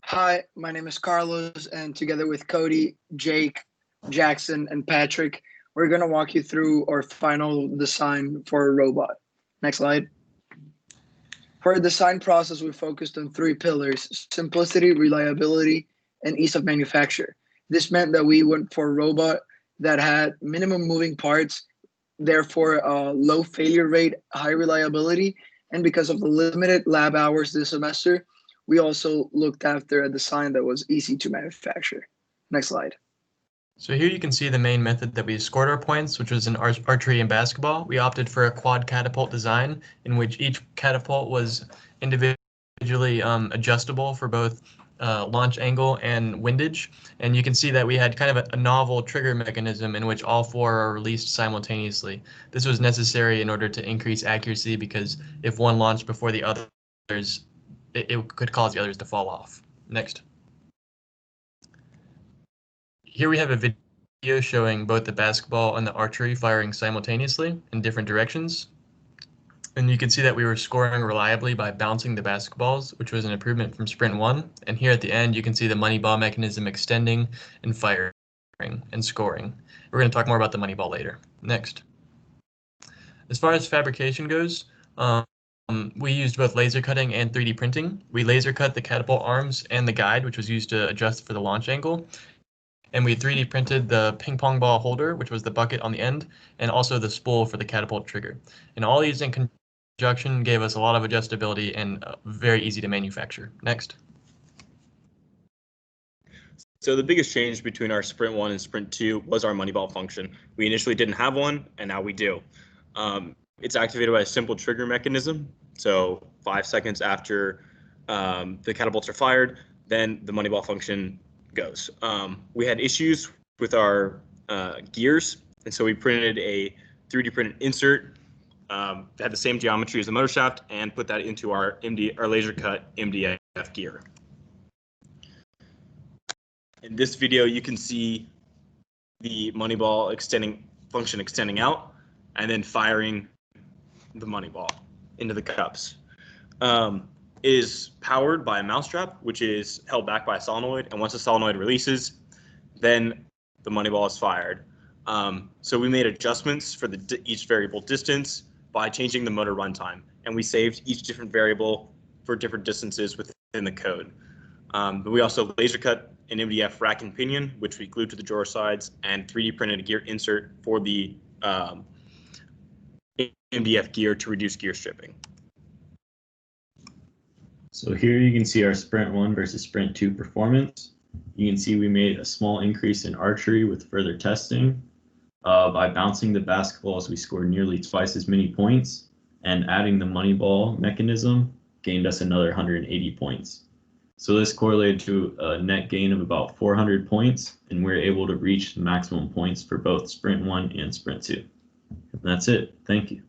Hi, my name is Carlos, and together with Cody, Jake, Jackson, and Patrick, we're going to walk you through our final design for a robot. Next slide. For our design process, we focused on three pillars: simplicity, reliability, and ease of manufacture. This meant that we went for a robot that had minimum moving parts, therefore a low failure rate, high reliability, and because of the limited lab hours this semester, we also looked after a design that was easy to manufacture. Next slide. So here you can see the main method that we scored our points, which was in archery and basketball. We opted for a quad catapult design in which each catapult was individually adjustable for both launch angle and windage. And you can see that we had kind of a novel trigger mechanism in which all four are released simultaneously. This was necessary in order to increase accuracy because if one launched before the others, it could cause the others to fall off. Next. Here we have a video showing both the basketball and the archery firing simultaneously in different directions. And you can see that we were scoring reliably by bouncing the basketballs, which was an improvement from sprint 1. And here at the end, you can see the money ball mechanism extending and firing and scoring. We're going to talk more about the money ball later. Next. As far as fabrication goes, we used both laser cutting and 3D printing. We laser cut the catapult arms and the guide, which was used to adjust for the launch angle. And we 3D printed the ping pong ball holder, which was the bucket on the end, and also the spool for the catapult trigger. And all these in conjunction gave us a lot of adjustability and very easy to manufacture. Next. So the biggest change between our Sprint 1 and Sprint 2 was our money ball function. We initially didn't have one, and now we do. It's activated by a simple trigger mechanism. So 5 seconds after the catapults are fired, then the money ball function goes. We had issues with our gears, and so we printed a 3D printed insert that had the same geometry as the motor shaft and put that into our laser cut MDF gear. In this video, you can see the money ball function extending out and then firing the money ball into the cups. Is powered by a mousetrap, which is held back by a solenoid. And once the solenoid releases, then the money ball is fired. So we made adjustments for each variable distance by changing the motor runtime. And we saved each different variable for different distances within the code. But we also laser cut an MDF rack and pinion, which we glued to the drawer sides, and 3D printed a gear insert for the MDF gear to reduce gear stripping. So here you can see our Sprint 1 versus Sprint 2 performance. You can see we made a small increase in archery with further testing. By bouncing the basketballs, we scored nearly twice as many points, and adding the money ball mechanism gained us another 180 points. So this correlated to a net gain of about 400 points, and we're able to reach the maximum points for both Sprint 1 and Sprint 2. And that's it. Thank you.